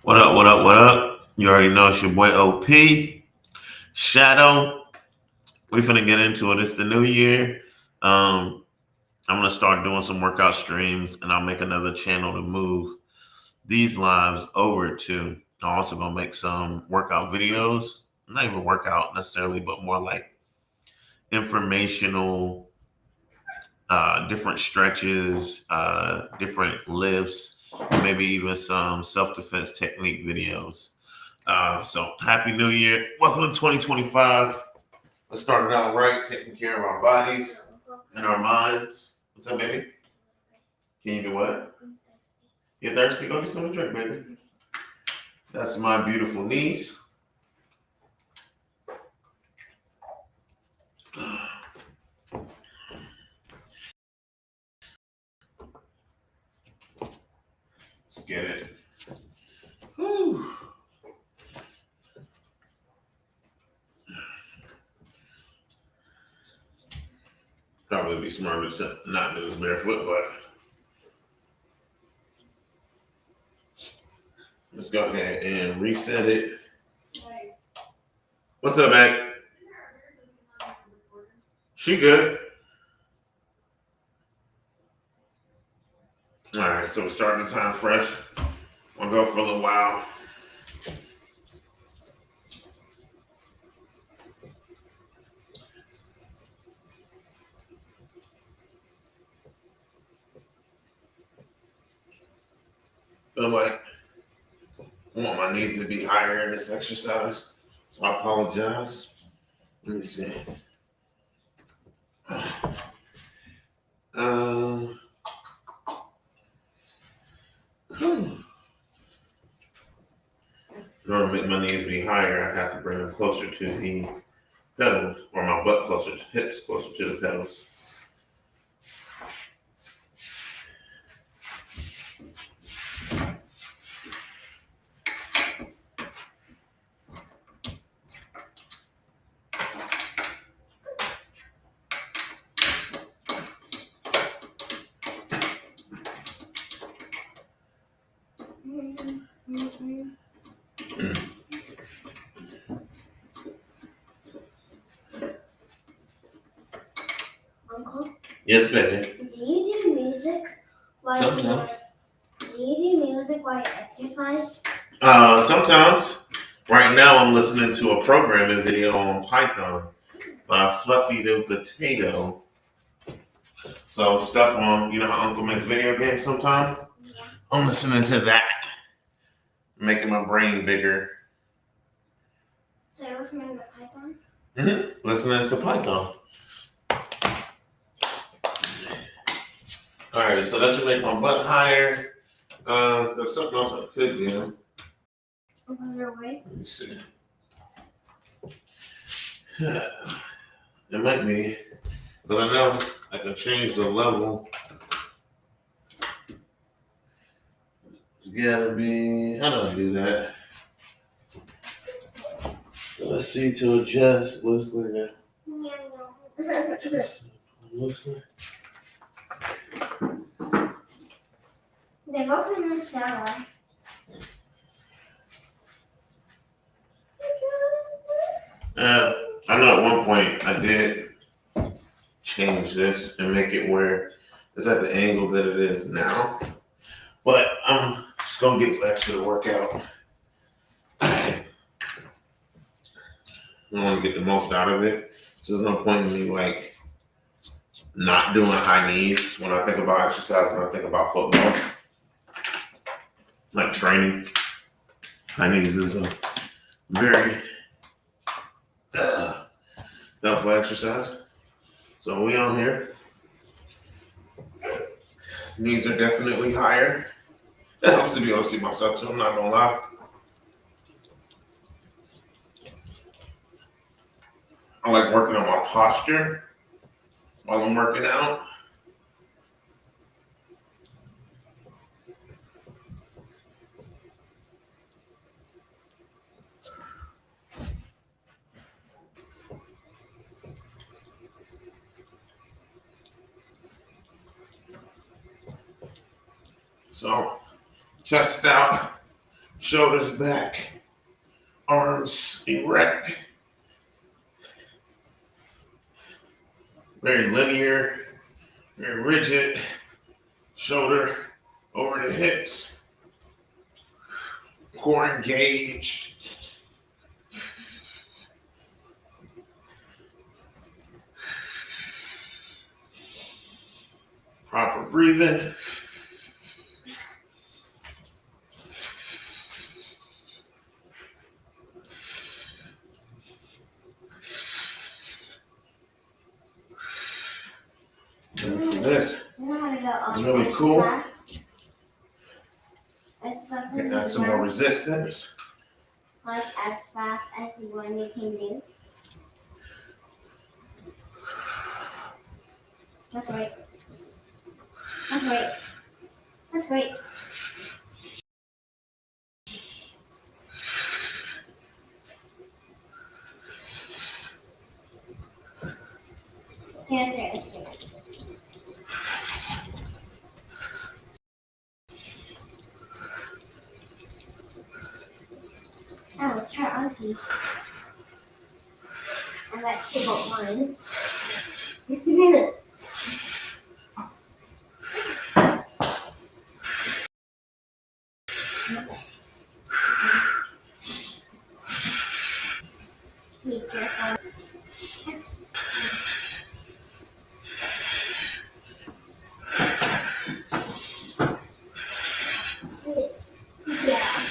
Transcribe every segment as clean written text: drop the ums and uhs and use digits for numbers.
What up, what up, what up? You already know it's your boy OP. Shadow. We finna get into it. It's the new year. Um, I'm gonna start doing some workout streams and I'll make another channel to move these lives over to. I'm also gonna make some workout videos. Not even workout necessarily, but more like informational, different stretches, different lifts, maybe even some self-defense technique videos. So happy new year. Welcome to 2025. Let's start it out right, taking care of our bodies and our minds. What's up, baby? Can you do what? You thirsty? Go get something to drink, baby. That's my beautiful niece. Let's get it. Whew. Probably be smarter to not do this barefoot, but let's go ahead and reset it. What's up, Mac? She good. All right, so we're starting the time fresh. I'll go for a little while. Feel like I want my knees to be higher in this exercise, so I apologize. Let me see. Um, in order to make my knees be higher, I have to bring them closer to the pedals, or my butt closer to hips, closer to the pedals. Uncle, Yes, baby. do you do music while Sometimes. do you do music while you exercise? Sometimes. Right now, I'm listening to a programming video on Python by Fluffy the Potato. So stuff on, you know how Uncle makes video games sometimes? Yeah. I'm listening to that, making my brain bigger. So you're listening to Python? Listening to Python. All right, so that should make my butt higher. There's something else I could do. Wait. Let me see. It might be, but I know I can change the level. It's gotta be. How do I do that? Let's see to adjust. Let's look at. They're both in the shower. I know at one point I did change this and make it where it's at the angle that it is now. But I'm just gonna get back to the workout. I want to get the most out of it. So there's no point in me like not doing high knees when I think about exercise and I think about football. Like training. High knees is a very helpful exercise. So we on here. Knees are definitely higher. It helps to be able to see myself too, I'm not gonna lie. I like working on my posture while I'm working out. So chest out, Shoulders back, arms erect. Very linear, very rigid. Shoulder over the hips. Core engaged. Proper breathing. And for this, You know how to go it's really cool. fast? As fast as Add some more resistance. Like as fast as you want you can do. That's right. That's right. That's great. Okay, that's great. That's great. Oh, try aunties. And that's table one. Be careful. Yeah.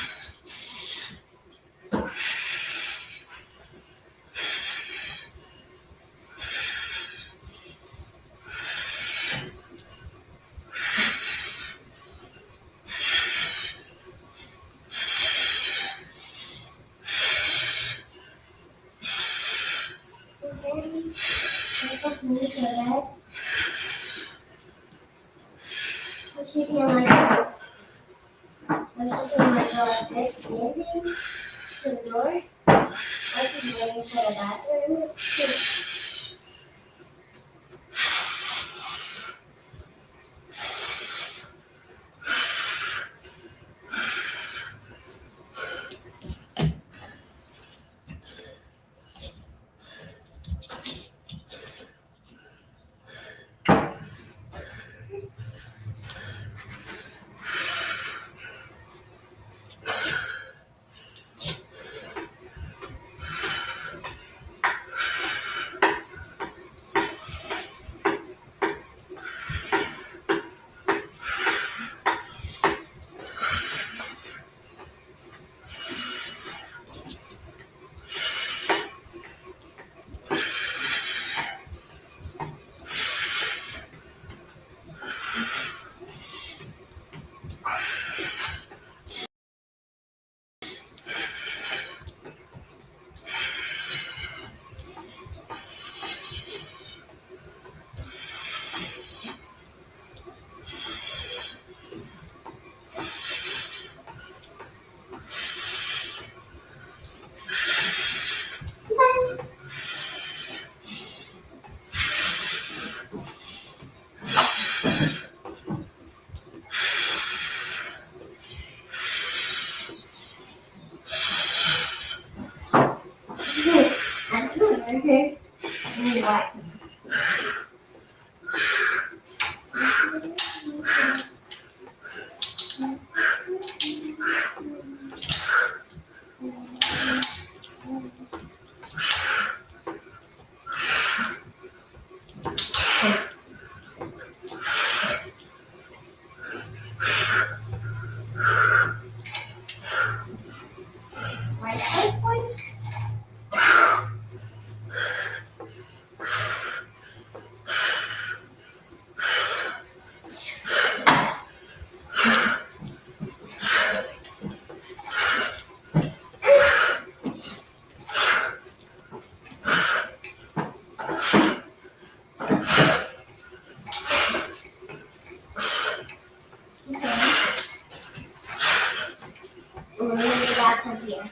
Okay. Let's move to bed. But she can like go like this, standing to the door. Or she's waiting for the bathroom. That's good, okay? And what? Right that way? Okay. We're gonna get out of here.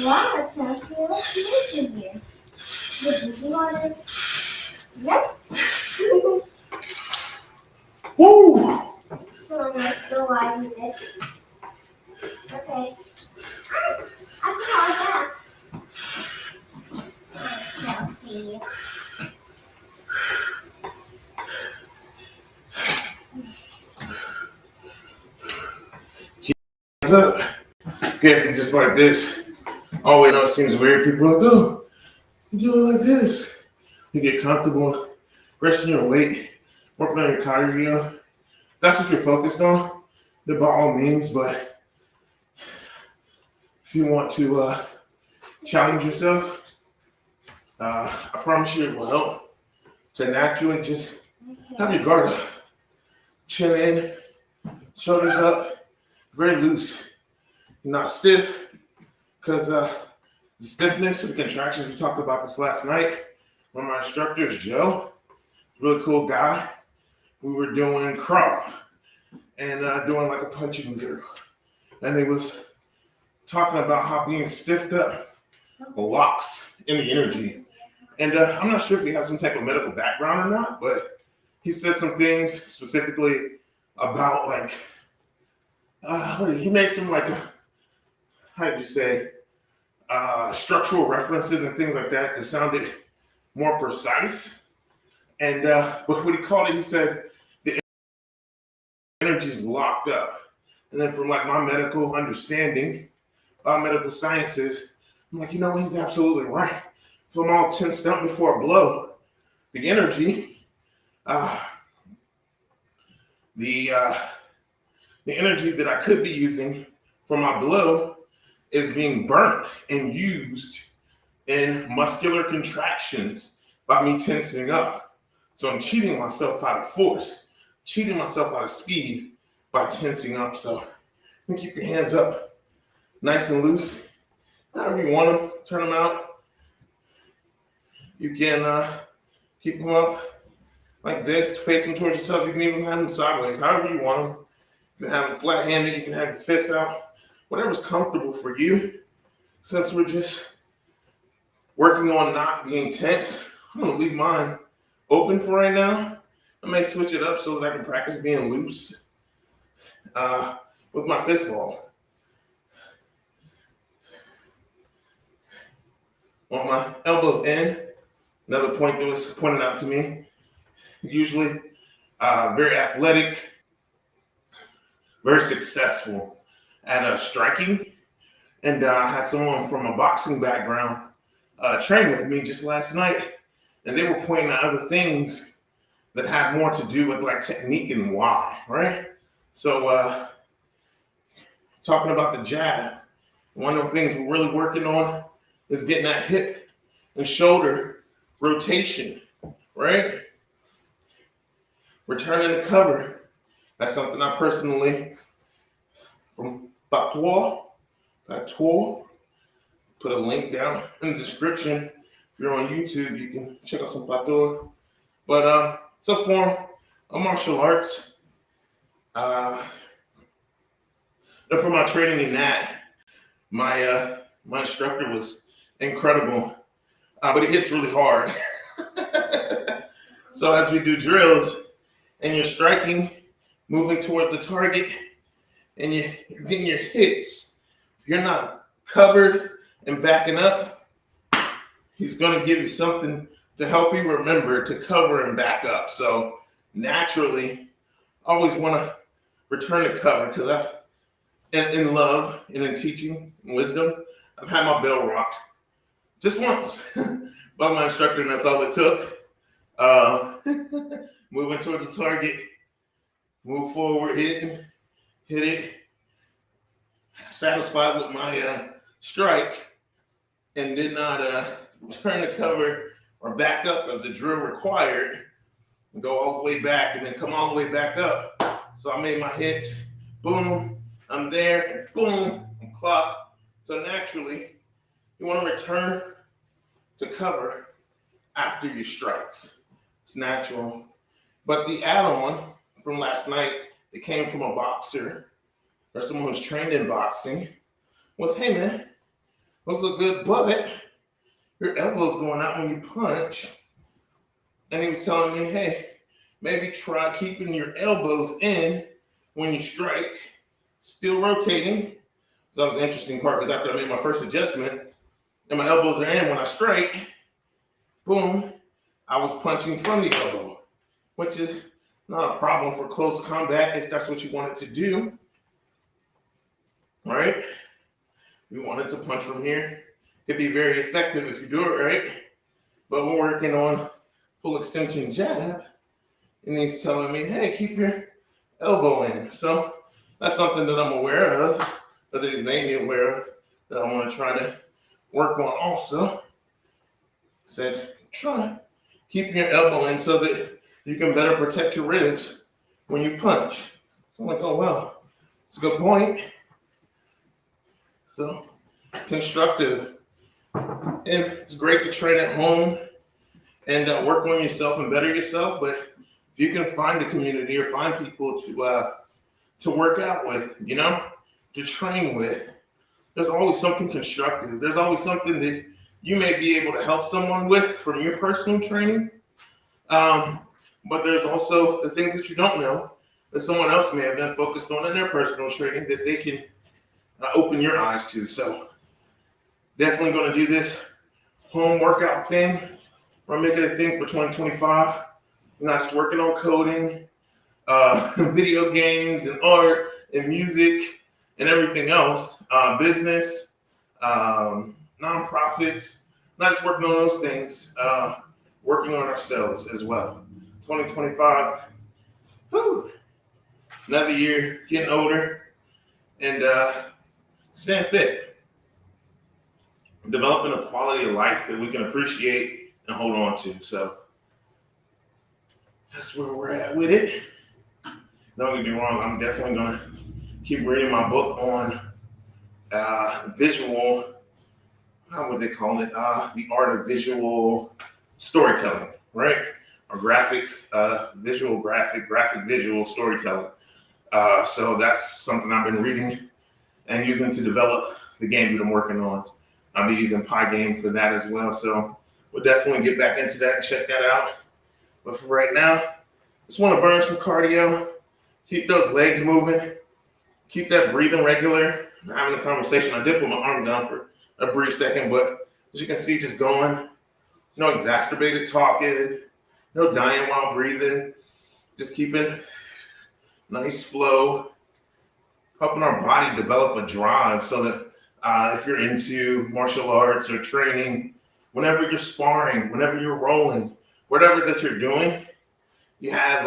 Wow, Chelsea, what's nice in here? The beauty waters. Yep. Woo! So let's go on this. Okay. I can hold that. Chelsea. Hands up. Okay, just like this. Oh, wait, no, it seems weird. People are like, oh, you do it like this. You get comfortable, resting your weight, working on your cardio. That's what you're focused on, then by all means. But if you want to challenge yourself, I promise you it will help to naturally just have your guard up, chin in, shoulders up, very loose, not stiff, because the stiffness or the contractions, we talked about this last night. One of my instructors, Joe, really cool guy. We were doing crawl and doing like a punching drill. And he was talking about how being stiffed up locks in the energy. And I'm not sure if he has some type of medical background or not, but he said some things specifically about like, he made some like, how did you say, structural references and things like that that sounded more precise. And but what he called it, he said the energy's locked up. And then from like my medical understanding, medical sciences, I'm like, you know what, he's absolutely right. So I'm all tensed up before a blow. The energy, the energy that I could be using for my blow is being burnt and used in muscular contractions by me tensing up. So I'm cheating myself out of force, cheating myself out of speed by tensing up. So you keep your hands up nice and loose. However you want them, turn them out. You can keep them up like this, facing towards yourself. You can even have them sideways, however you want them. You can have them flat-handed, you can have your fists out, whatever's comfortable for you. Since we're just working on not being tense, I'm gonna leave mine open for right now. I may switch it up so that I can practice being loose with my fist ball. Want my elbows in. Another point that was pointed out to me. Usually very athletic, very successful at striking. And I had someone from a boxing background train with me just last night. And they were pointing out other things that have more to do with like technique and why, right? So talking about the jab, one of the things we're really working on is getting that hip and shoulder rotation, right? Returning to cover. That's something I personally, from Patois, put a link down in the description. If you're on YouTube, you can check out some Patois. But it's a form of martial arts. And for my training in that, my instructor was incredible, but it hits really hard. So as we do drills and you're striking, moving toward the target, and you're getting your hits, if you're not covered and backing up, he's going to give you something to help you remember to cover and back up. So naturally, I always want to return to cover because in love and in teaching and wisdom, I've had my bell rocked just once by my instructor, and that's all it took. Moving towards the target, move forward, hit it, satisfied with my strike, and did not turn the cover or back up as the drill required, and go all the way back and then come all the way back up. So I made my hits, boom, I'm there, and boom, I'm clocked. So naturally, you want to return to cover after your strikes. It's natural. But the add-on from last night that came from a boxer or someone who's trained in boxing was, hey man, Those look good, but your elbow's going out when you punch. And he was telling me, hey, maybe try keeping your elbows in when you strike, still rotating. So that was the interesting part because after I made my first adjustment and my elbows are in when I strike, boom, I was punching from the elbow, which is not a problem for close combat if that's what you wanted to do. All right? You wanted to punch from here. It could be very effective if you do it right. But we're working on full extension jab, and he's telling me, hey, keep your elbow in. So that's something that I'm aware of, or that he's made me aware of, that I want to try to work on also. Said, try keeping your elbow in so that you can better protect your ribs when you punch. So I'm like, oh, well, it's a good point. So constructive. And it's great to train at home and work on yourself and better yourself. But if you can find a community or find people to work out with, to train with, there's always something constructive. There's always something that you may be able to help someone with from your personal training. But there's also the things that you don't know that someone else may have been focused on in their personal training that they can open your eyes to. So definitely going to do this home workout thing. We're making a thing for 2025. I'm not just working on coding, video games and art and music and everything else, business, nonprofits, not just working on those things, working on ourselves as well. 2025, whew, another year, getting older, and staying fit, developing a quality of life that we can appreciate and hold on to. So that's where we're at with it. Don't get me wrong, I'm definitely going to keep reading my book on visual, how would they call it? The art of visual storytelling, right? Or graphic visual storytelling. So that's something I've been reading and using to develop the game that I'm working on. I'll be using Pygame for that as well. So we'll definitely get back into that and check that out. But for right now, just want to burn some cardio, keep those legs moving, keep that breathing regular. I'm having a conversation. I did put my arm down for a brief second, but as you can see, just going, no exacerbated talking, no dying while breathing, just keeping nice flow, helping our body develop a drive so that if you're into martial arts or training, whenever you're sparring, whenever you're rolling, whatever that you're doing, you have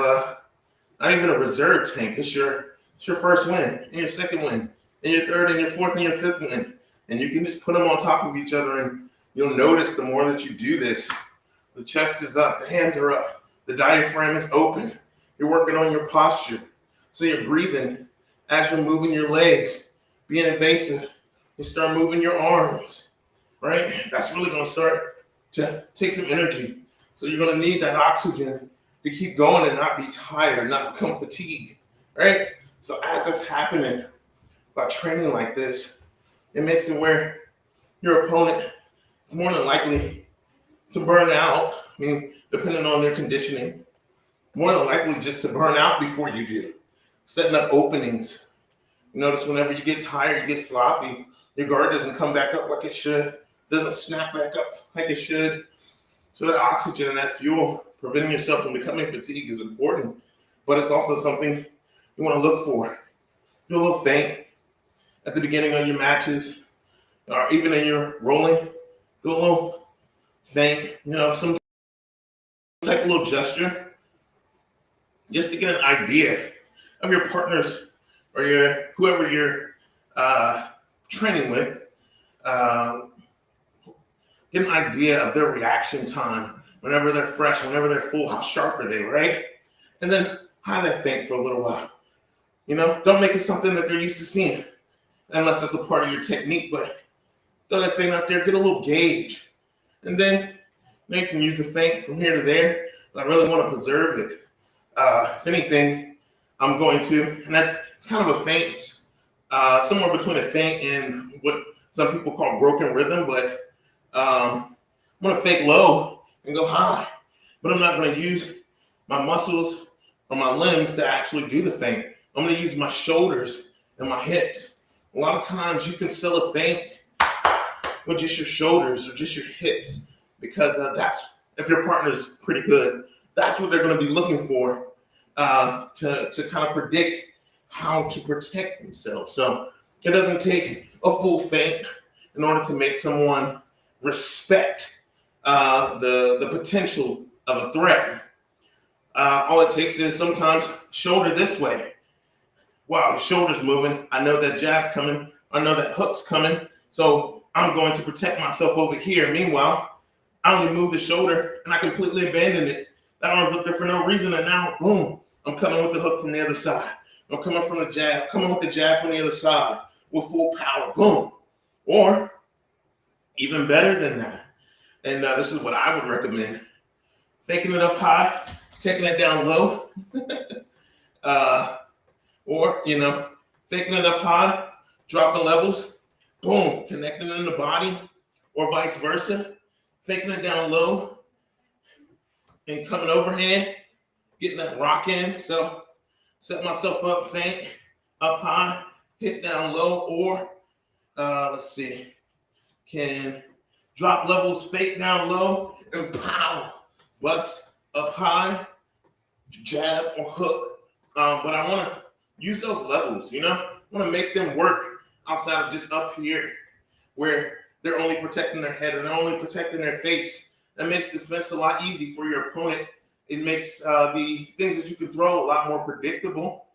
not even a reserve tank. It's your first win, and your second win, and your third, and your fourth, and your fifth win. And you can just put them on top of each other, and you'll notice the more that you do this, the chest is up, the hands are up, the diaphragm is open. You're working on your posture. So you're breathing as you're moving your legs, being invasive. You start moving your arms, right? That's really going to start to take some energy. So you're going to need that oxygen to keep going and not be tired, not become fatigued, right? So as that's happening by training like this, it makes it where your opponent is more than likely to burn out. I mean, depending on their conditioning, more than likely just to burn out before you do. Setting up openings. You notice whenever you get tired, you get sloppy, your guard doesn't come back up like it should, doesn't snap back up like it should. So that oxygen and that fuel, preventing yourself from becoming fatigued is important, but it's also something you want to look for. Do a little feint at the beginning of your matches, or even in your rolling, do a little feint, some type of little gesture, just to get an idea of your partners or whoever you're training with. Get an idea of their reaction time whenever they're fresh, whenever they're full. How sharp are they, right? And then hide that feint for a little while. Don't make it something that they're used to seeing, unless that's a part of your technique. But throw that feint out there, get a little gauge, and then you can use the feint from here to there. But I really want to preserve it. If anything, I'm going to, and it's kind of a feint, somewhere between a feint and what some people call broken rhythm, but I'm gonna fake low and go high, but I'm not gonna use my muscles or my limbs to actually do the feint. I'm gonna use my shoulders and my hips. A lot of times you can sell a feint with just your shoulders or just your hips, because that's, if your partner's pretty good, that's what they're gonna be looking for to kind of predict how to protect themselves. So it doesn't take a full feint in order to make someone respect the potential of a threat. All it takes is sometimes shoulder this way. Wow, his shoulder's moving. I know that jab's coming. I know that hook's coming. So I'm going to protect myself over here. Meanwhile, I only move the shoulder and I completely abandon it. That arm's up there for no reason, and now, boom, I'm coming with the hook from the other side. I'm coming from the jab, coming with the jab from the other side with full power, boom. Or even better than that, and this is what I would recommend: faking it up high, taking it down low, or faking it up high, dropping levels, boom, connecting in the body, or vice versa, faking it down low and coming overhand, getting that rock in. So set myself up, feint up high, hit down low, or let's see, can drop levels, fake down low, and pow, bust up high, jab or hook. But I want to use those levels, I want to make them work outside of just up here, where they're only protecting their head or they're only protecting their face. That makes defense a lot easy for your opponent. It makes the things that you can throw a lot more predictable.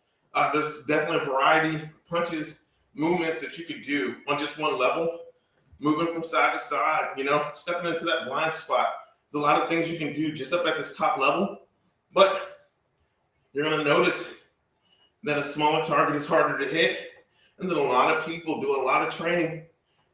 There's definitely a variety of punches, movements that you could do on just one level, moving from side to side, stepping into that blind spot. There's a lot of things you can do just up at this top level, but you're going to notice that a smaller target is harder to hit, and that a lot of people do a lot of training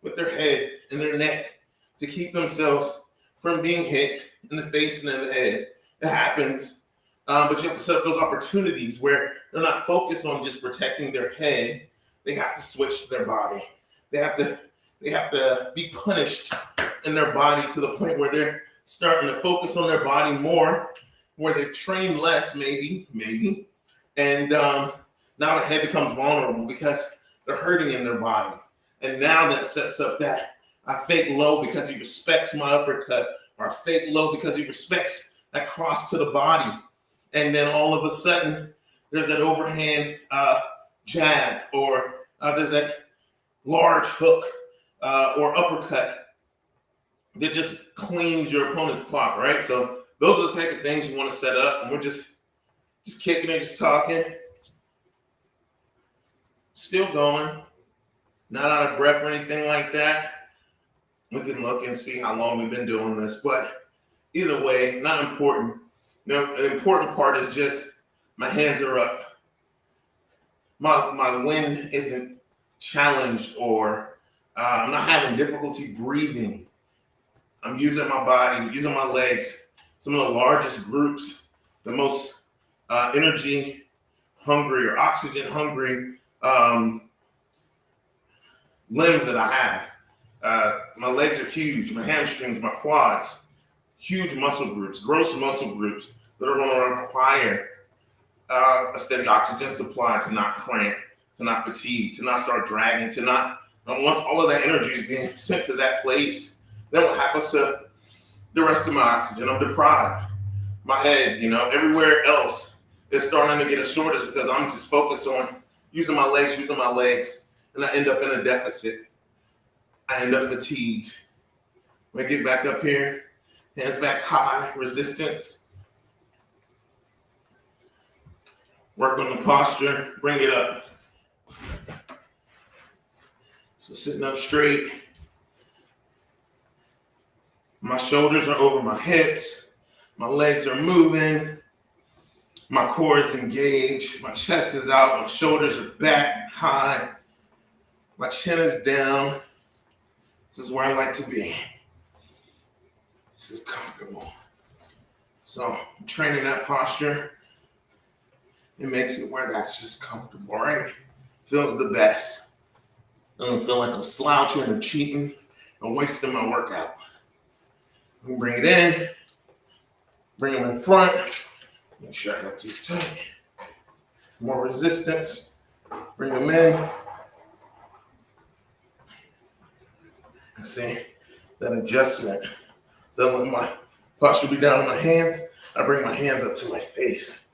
with their head and their neck to keep themselves from being hit in the face and in the head. It happens, but you have to set up those opportunities where they're not focused on just protecting their head. They have to switch to their body. They have to be punished in their body to the point where they're starting to focus on their body more, where they've trained less, maybe, and now their head becomes vulnerable because they're hurting in their body. And now that sets up that I fake low because he respects my uppercut, or I fake low because he respects that cross to the body. And then all of a sudden, there's that overhand jab, or there's that large hook or uppercut that just cleans your opponent's clock, right? So those are the type of things you want to set up. And we're just kicking it, just talking. Still going. Not out of breath or anything like that. We can look and see how long we've been doing this. But either way, not important. The important part is just my hands are up. My wind isn't challenged, or I'm not having difficulty breathing. I'm using my body, using my legs. Some of the largest groups, the most energy hungry or oxygen hungry limbs that I have. My legs are huge, my hamstrings, my quads, huge muscle groups, gross muscle groups that are going to require a steady oxygen supply to not cramp, to not fatigue, to not start dragging, to not, once all of that energy is being sent to that place, then what happens to the rest of my oxygen? I'm deprived. My head, everywhere else is starting to get as short as because I'm just focused on using my legs, and I end up in a deficit. I end up fatigued. When I get back up here, hands back high, resistance. Work on the posture, bring it up. So sitting up straight. My shoulders are over my hips. My legs are moving. My core is engaged. My chest is out. My shoulders are back high. My chin is down. This is where I like to be. This is comfortable. So training that posture, it makes it where that's just comfortable, right? Feels the best. I don't feel like I'm slouching or cheating or wasting my workout. I'm gonna bring it in, bring them in front, make sure I got these tight. More resistance, bring them in. See, that adjustment. So when my posture be down on my hands, I bring my hands up to my face.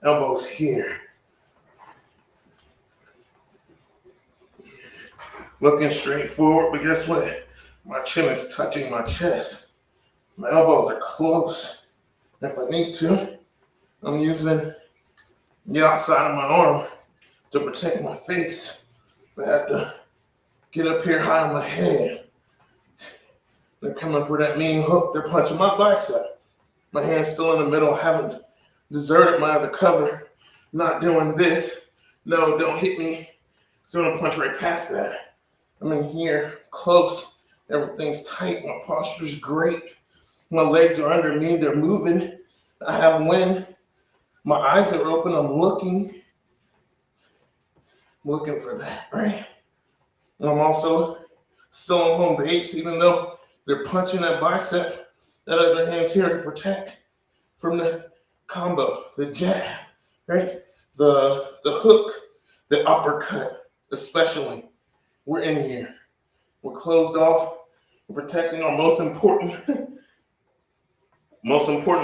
Elbows here. Looking straight forward, but guess what? My chin is touching my chest. My elbows are close. If I need to, I'm using the outside of my arm to protect my face. I have to get up here high on my head. They're coming for that mean hook. They're punching my bicep. My hand's still in the middle. I haven't deserted my other cover. Not doing this. No, don't hit me. So I'm gonna punch right past that. I'm in here, close. Everything's tight. My posture's great. My legs are under me. They're moving. I have wind. My eyes are open. I'm looking for that, right? And I'm also still on home base, even though they're punching that bicep. That other hand's here to protect from the combo, the jab, right? The hook, the uppercut, especially. We're in here. We're closed off. We're protecting our most important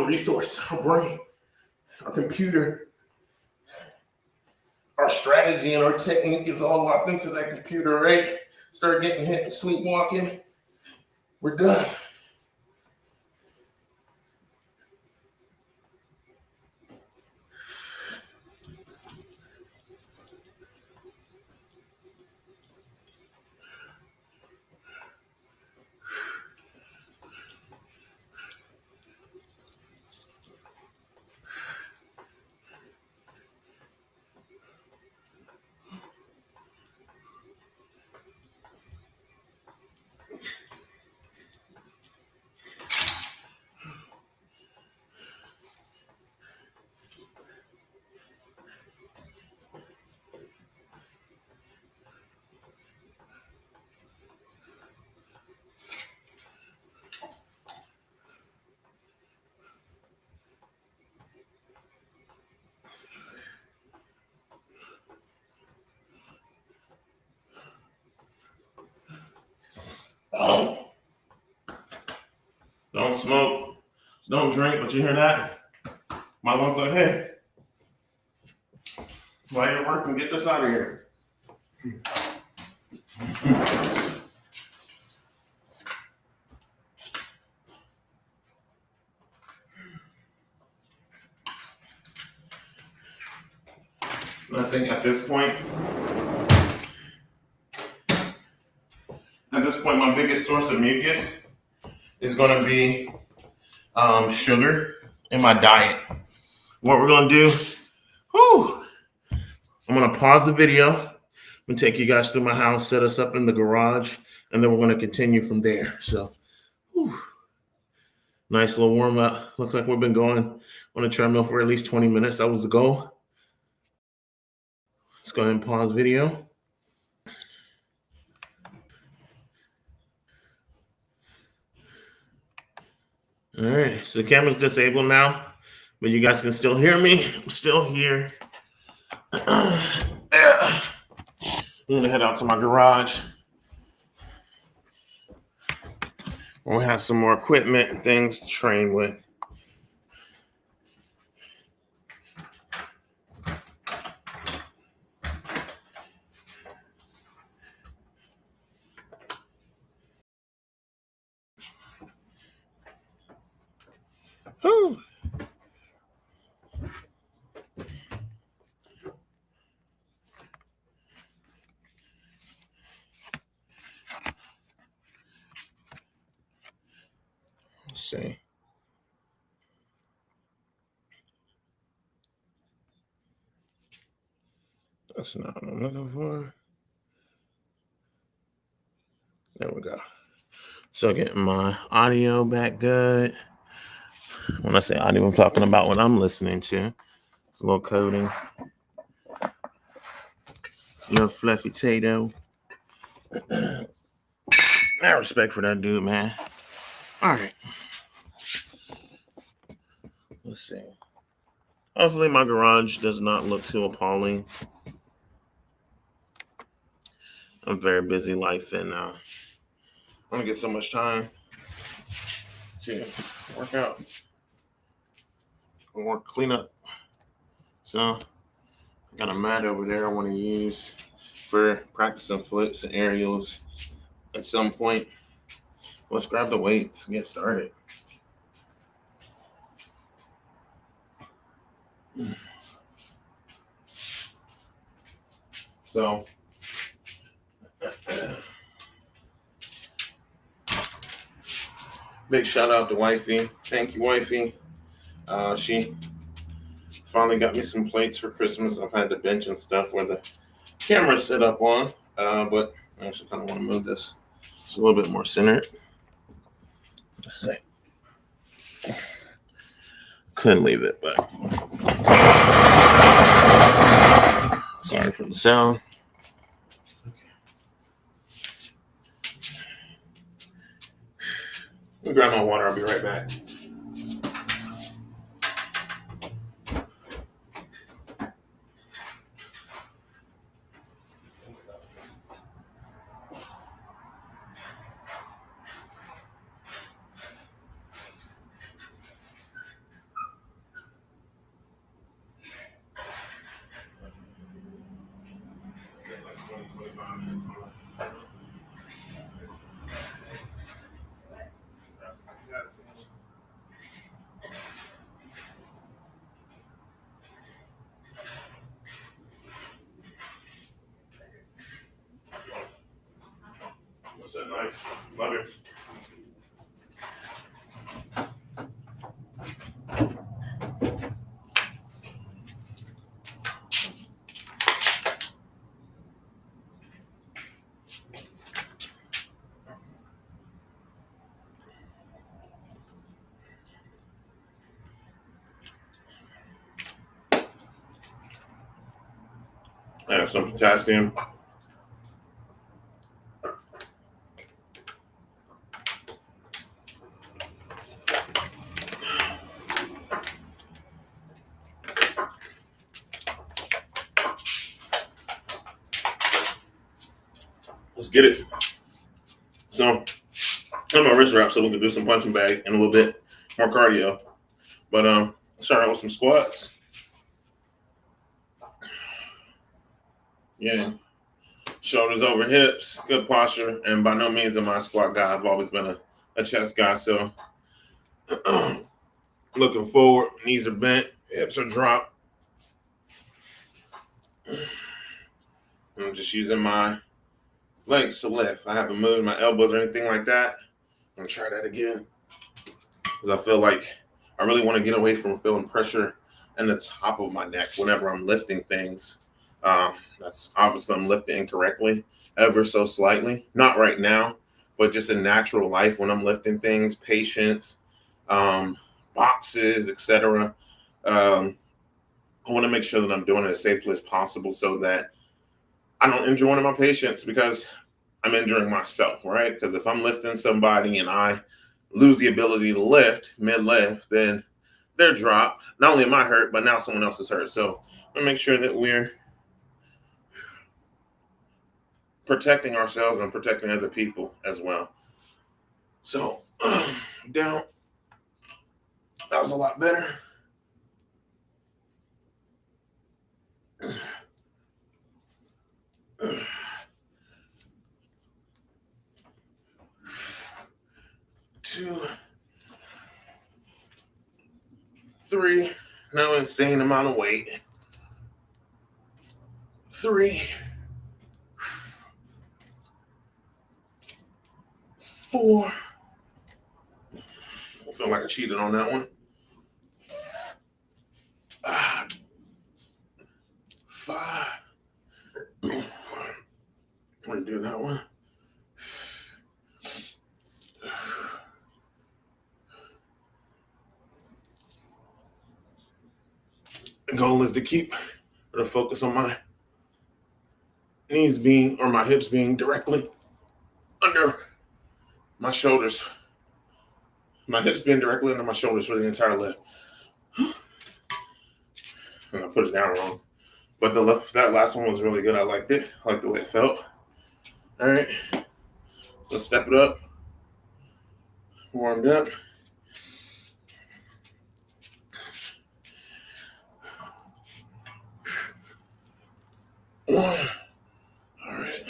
resource, our brain, our computer. Our strategy and our technique is all locked into that computer, right? Start getting hit and sleepwalking. We're done. Don't smoke, don't drink, but you hear that? My mom's like, hey, while you're working, get this out of here. I think at this point, my biggest source of mucus is going to be sugar in my diet. What we're going to do, I'm going to pause the video. I'm going to take you guys through my house, set us up in the garage, and then we're going to continue from there. So, nice little warm up. Looks like we've been going on a treadmill for at least 20 minutes. That was the goal. Let's go ahead and pause video. All right, so the camera's disabled now, but you guys can still hear me. I'm still here. I'm gonna head out to my garage. We'll have some more equipment and things to train with. Whew. Let's see. That's not what I'm looking for. There we go. So getting my audio back good. When I say audio, I'm talking about what I'm listening to. It's a little coding. Little fluffy Tato. I respect for that dude, man. All right. Let's see. Hopefully my garage does not look too appalling. I'm a very busy life, and I don't get so much time to work out or clean up. So I got a mat over there I want to use for practicing flips and aerials at some point. Let's grab the weights and get started. So big shout out to wifey. Thank you, wifey. She finally got me some plates for Christmas. I've had the bench and stuff where the camera's set up on, but I actually kind of want to move this. It's a little bit more centered. Let's see. Couldn't leave it, but sorry for the sound. Let me grab my water. I'll be right back. What's that knife? Love it. I have some potassium. Let's get it. So I'm a wrist wrap so we can do some punching bag and a little bit more cardio. But start out with some squats. Yeah. Shoulders over hips, good posture, and by no means am I a squat guy. I've always been a chest guy, so looking forward, knees are bent, hips are dropped. I'm just using my legs to lift. I haven't moved my elbows or anything like that. I'm gonna try that again because I feel like I really want to get away from feeling pressure in the top of my neck whenever I'm lifting things. That's obviously I'm lifting incorrectly ever so slightly. Not right now, but just in natural life when I'm lifting things, patience, boxes, etc. I want to make sure that I'm doing it as safely as possible so that I don't injure one of my patients because I'm injuring myself, right? Because if I'm lifting somebody and I lose the ability to lift mid-lift, then they're dropped. Not only am I hurt, but now someone else is hurt. So I'm gonna make sure that we're protecting ourselves and protecting other people as well. So down. That was a lot better. Two, three. No insane amount of weight. 3, 4. I feel like I cheated on that one. 5. I'm gonna do that one. The goal is to keep the focus on my my hips being directly under my shoulders. My hips being directly under my shoulders for the entire lift. And I put it down wrong. But that last one was really good. I liked it. I liked the way it felt. All right. So step it up. Warmed up. One. All right.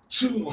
Two.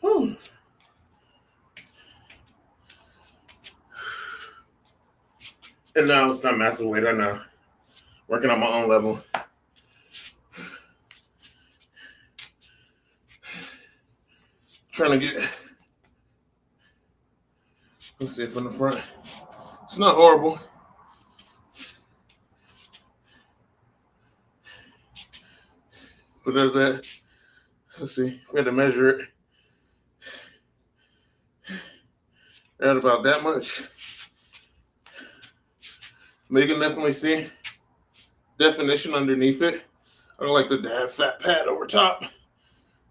Whew. And now it's not massive weight. I know. Working on my own level. Trying to get. Let's see it from the front. It's not horrible. But there's that. Let's see. We had to measure it. At about that much. But you can definitely see definition underneath it. I don't like the have fat pad over top.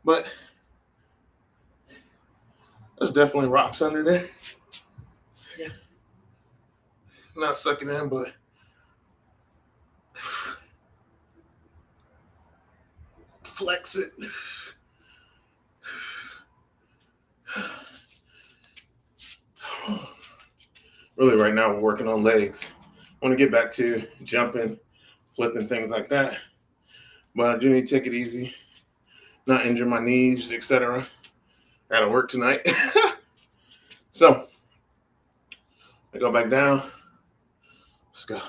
But there's definitely rocks under there. Not sucking in, but flex it. Really, right now, we're working on legs. I want to get back to jumping, flipping, things like that. But I do need to take it easy, not injure my knees, etc. I gotta work tonight. So, I go back down. Let's go.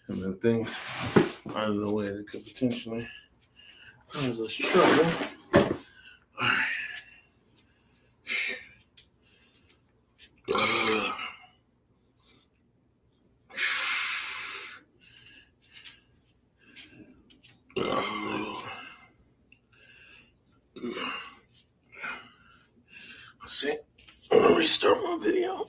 And then things out of the way that could potentially cause us trouble. All right. Let's see. I'm gonna restart my video.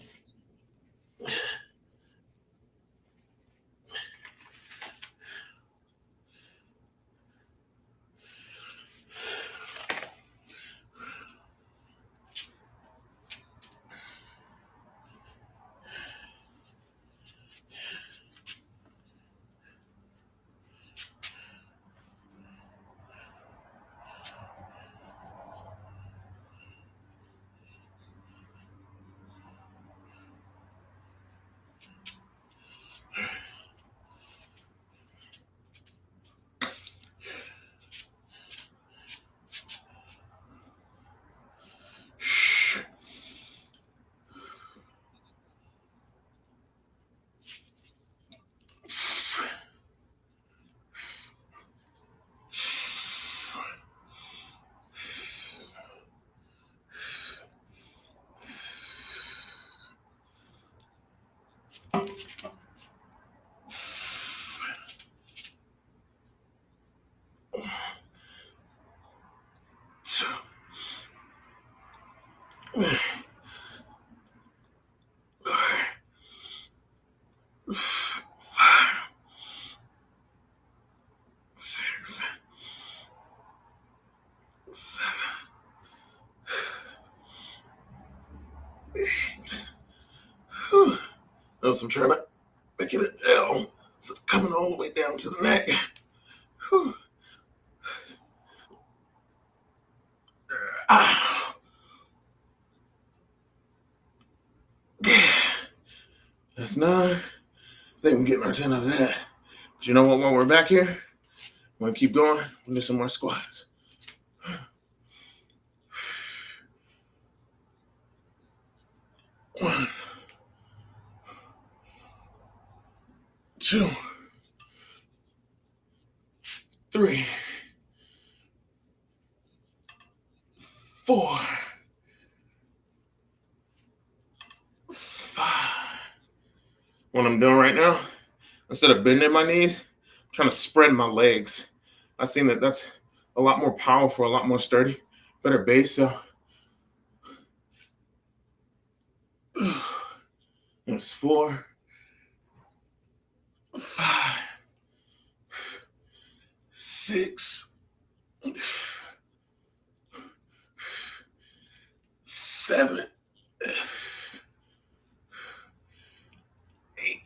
Notice I'm trying to make it an L. So coming all the way down to the neck. Whew. Ah. That's 9. I think we're getting our 10 out of that. But you know what? While we're back here, I'm going to keep going. We'll do some more squats. 1, 2, 3, 4, 5. What I'm doing right now, instead of bending my knees, I'm trying to spread my legs. I've seen that that's a lot more powerful, a lot more sturdy, better base. So that's 4, 5, 6, 7, 8,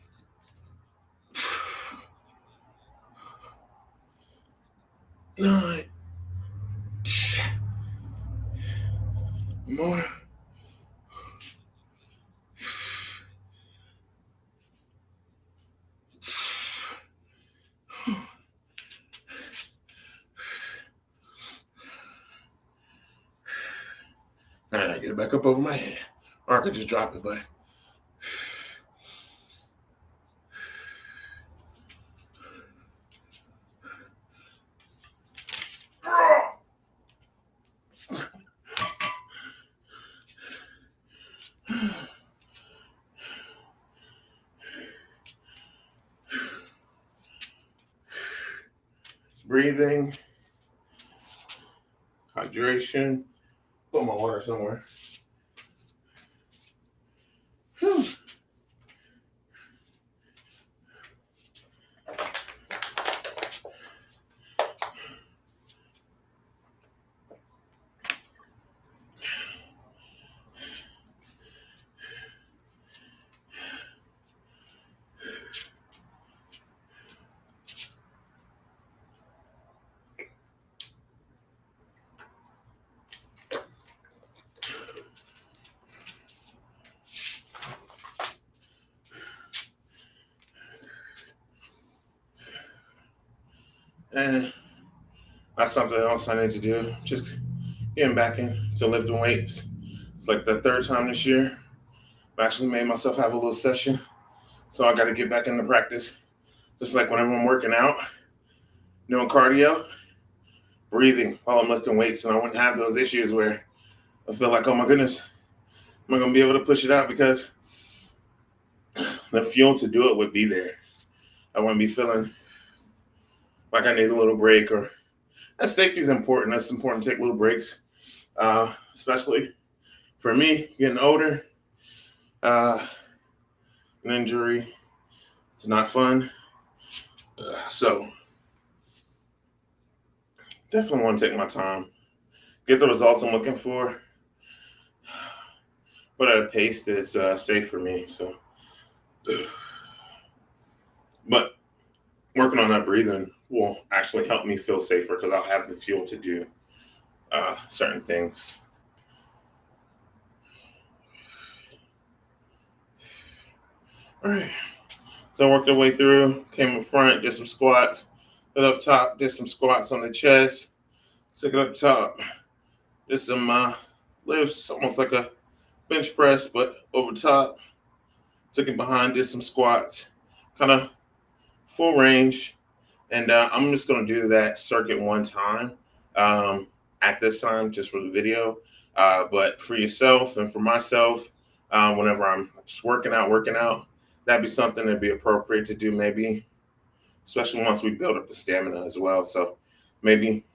9, 10. More. 9. I get it back up over my head. Or I could just drop it, but breathing, hydration. Put my water somewhere. Whew. And that's something else I need to do. Just getting back into lifting weights. It's like the 3rd time this year. I actually made myself have a little session. So I got to get back into practice. Just like whenever I'm working out, doing cardio, breathing while I'm lifting weights. And I wouldn't have those issues where I feel like, oh my goodness, am I going to be able to push it out? Because the fuel to do it would be there. I wouldn't be feeling like I need a little break. Or that safety is important. That's important to take little breaks, especially for me getting older. An injury, it's not fun. So definitely want to take my time, get the results I'm looking for, but at a pace that's safe for me. So, but working on that breathing will actually help me feel safer because I'll have the fuel to do certain things. All right. So I worked our way through, came up front, did some squats, then up top, did some squats on the chest, took it up top, did some lifts, almost like a bench press, but over top, took it behind, did some squats, kind of full range. And I'm just going to do that circuit one time at this time, just for the video. But for yourself and for myself, whenever I'm just working out, that'd be something that'd be appropriate to do maybe, especially once we build up the stamina as well. So maybe,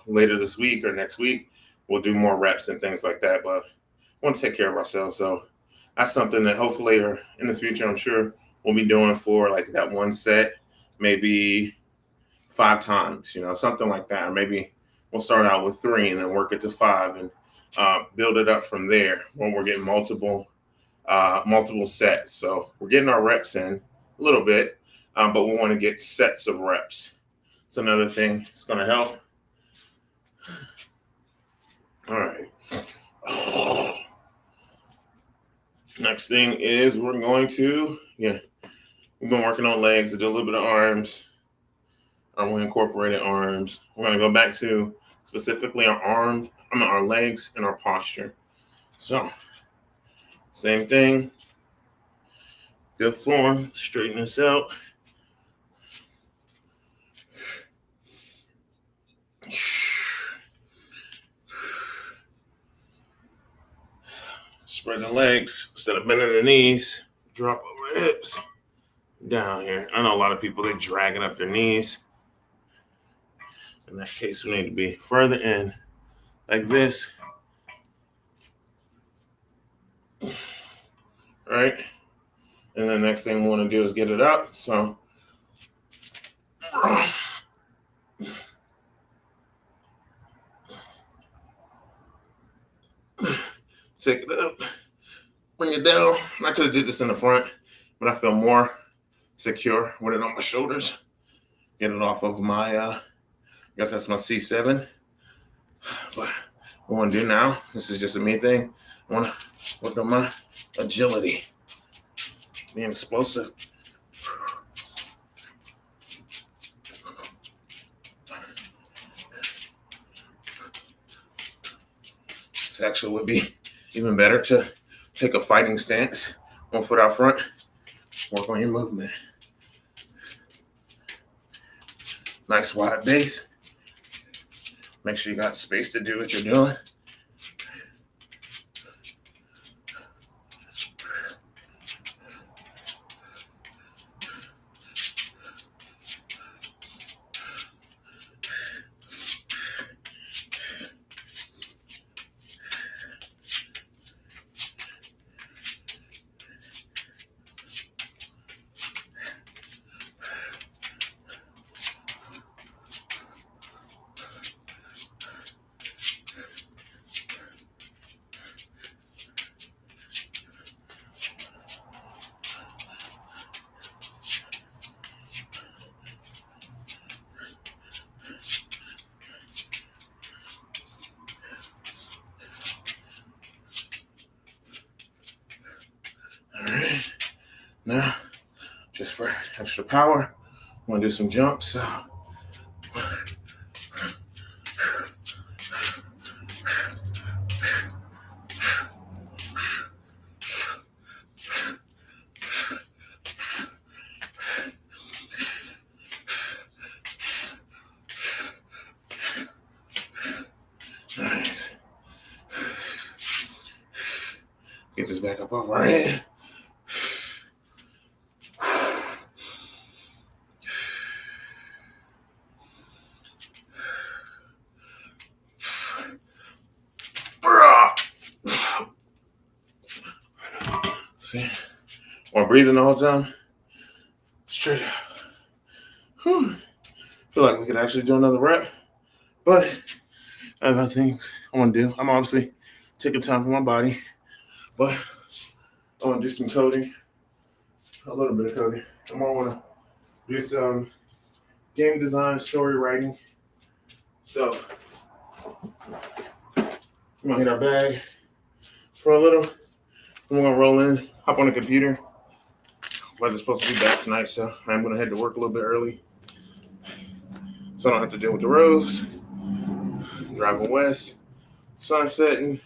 later this week or next week, we'll do more reps and things like that. But we want to take care of ourselves. So that's something that hopefully or in the future, I'm sure we'll be doing for like that one set, maybe 5 times, something like that. Or maybe we'll start out with 3 and then work it to 5 and build it up from there when we're getting multiple multiple sets. So we're getting our reps in a little bit, but we want to get sets of reps. It's another thing that's going to help. All right. Next thing is we're going to, we've been working on legs to do a little bit of arms. We incorporated arms. We're going to go back to specifically our legs and our posture. So, same thing. Good form. Straighten this out. Spread the legs instead of bending the knees. Drop over the hips. Down here. I know a lot of people, they're dragging up their knees. In that case, we need to be further in like this. All right. And the next thing we want to do is get it up. So take it up, bring it down. I could have did this in the front, but I feel more secure with it on my shoulders. Get it off of my, I guess that's my C7. But what I want to do now, this is just a me thing. I want to work on my agility, being explosive. This actually would be even better to take a fighting stance, 1 foot out front, work on your movement. Nice wide base. Make sure you got space to do what you're doing. Now, just for extra power, I'm gonna do some jumps. So. Nice. Get this back up over our head. See, while breathing the whole time, straight out. Whew. Feel like we could actually do another rep, but I have other things I want to do. I'm obviously taking time for my body, but I want to do some coding, a little bit of coding. I want to do some game design, story writing. So I'm gonna hit our bag for a little. We're gonna roll in, hop on the computer. Weather's supposed to be back tonight, so I'm gonna head to work a little bit early, so I don't have to deal with the roads. Driving west, sun setting.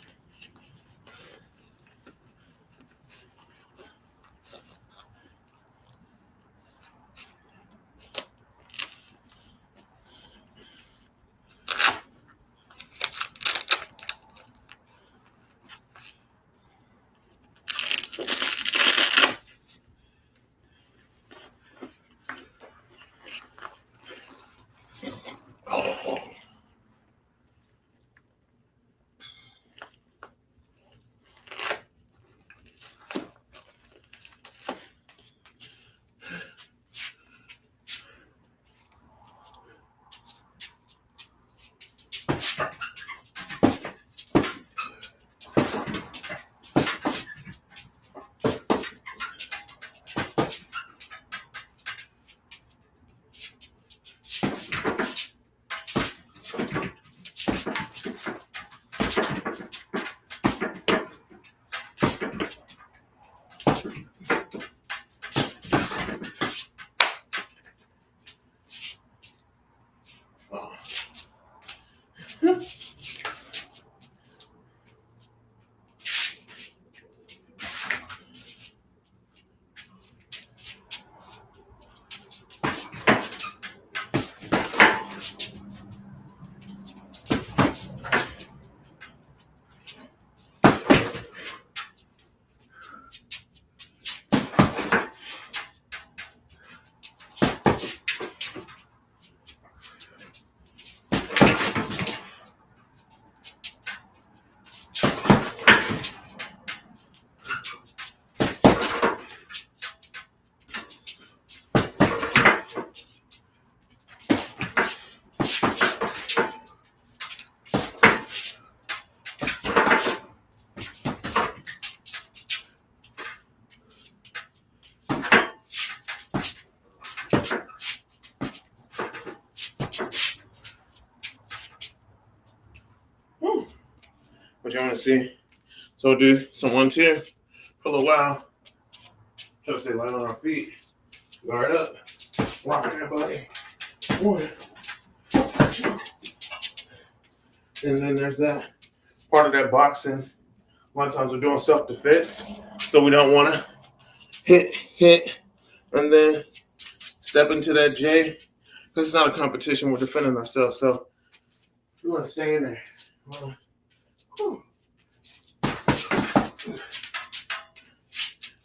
What you want to see? So we'll do some 1-2 for a little while. Try to stay light on our feet. Guard up. Rock everybody. 1, 2. And then there's that part of that boxing. A lot of times we're doing self-defense, so we don't want to hit, and then step into that J, because it's not a competition. We're defending ourselves, so we want to stay in there.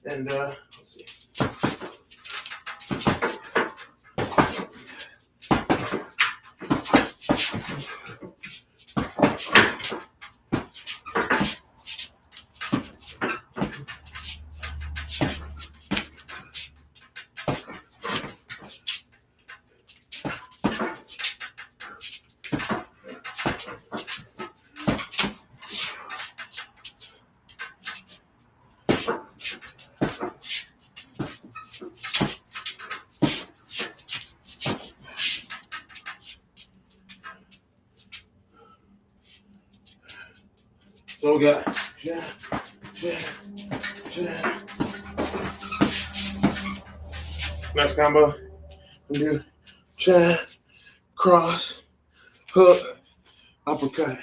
And let's see. So we got jab, jab, jab. Next combo, we do jab, cross, hook, uppercut.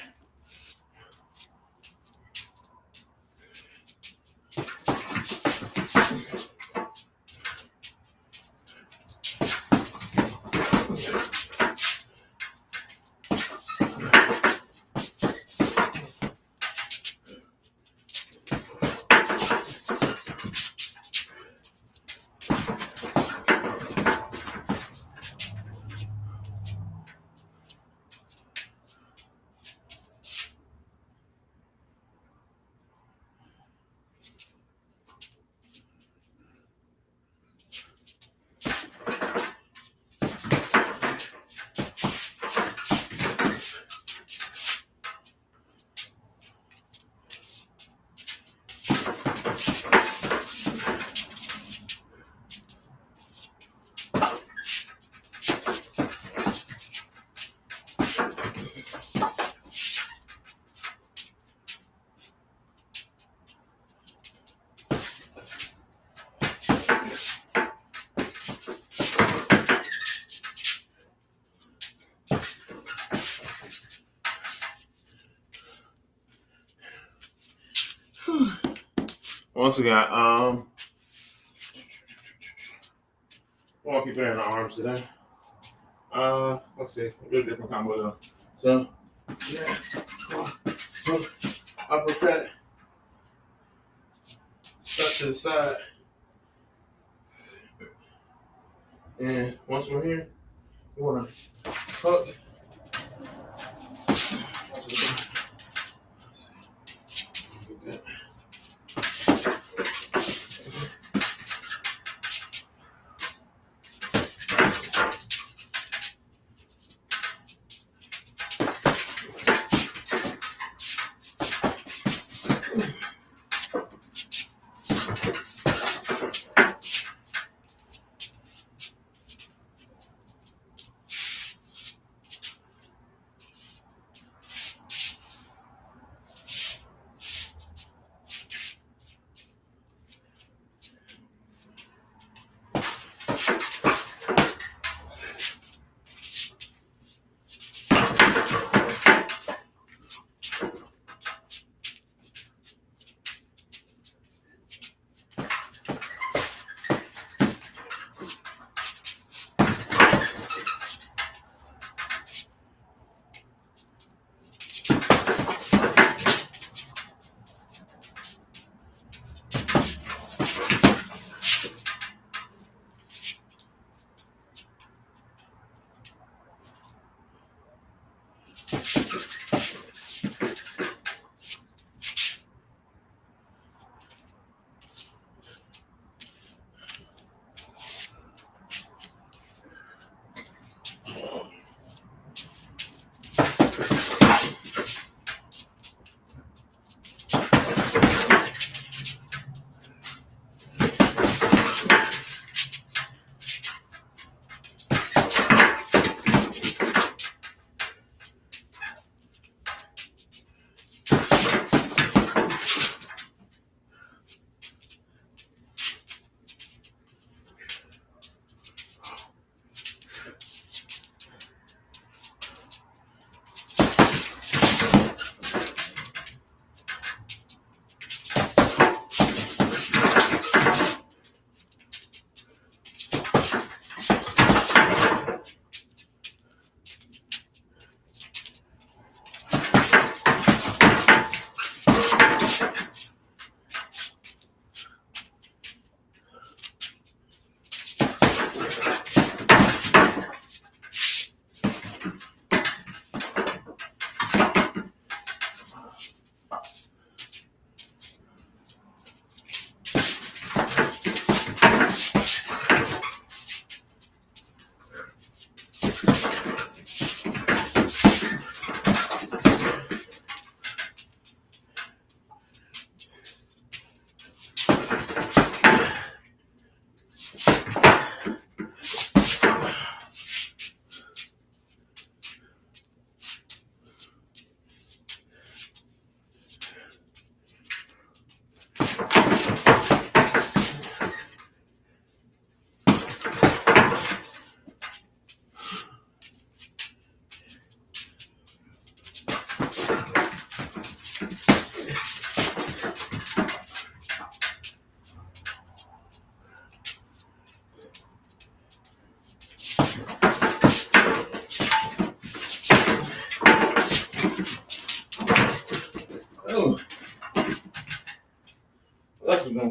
What else we got? I'll keep it in the arms today. Let's see. We'll do a different combo though. So, yeah, hook, uppercut, step to the side, and once we're here, we want to hook.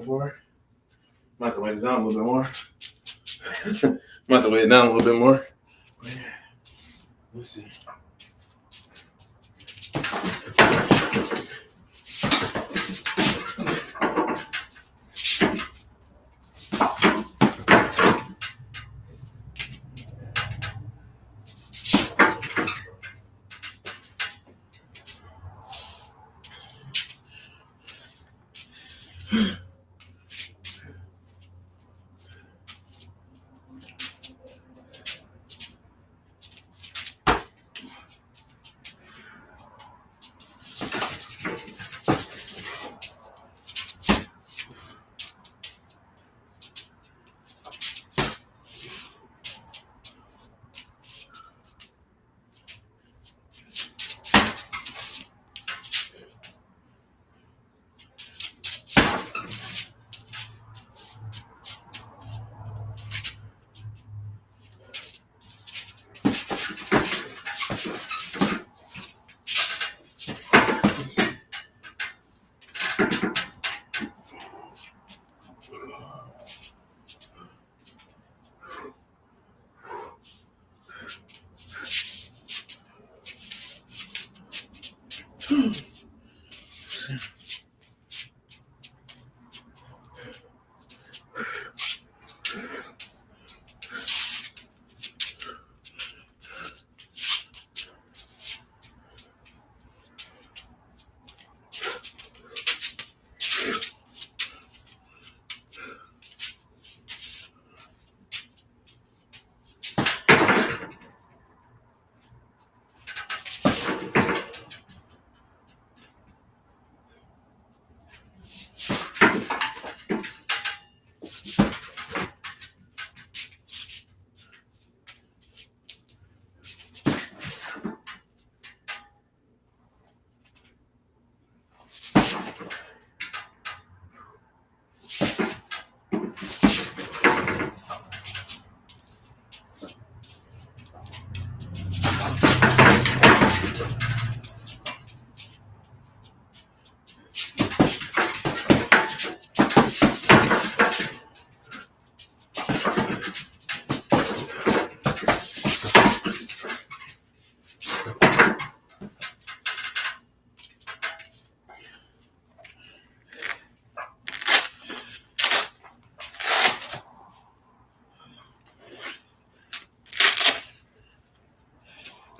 for. I'm about to weigh this down a little bit more. I'm about to weigh it down a little bit more. Let's see.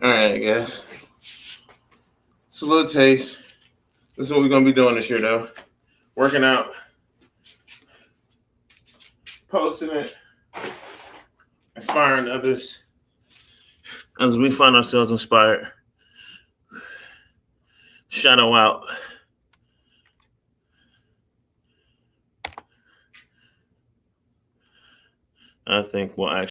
All right, guys. It's a little taste. This is what we're going to be doing this year, though. Working out. Posting it. Inspiring others. As we find ourselves inspired. Shadow out. I think we'll actually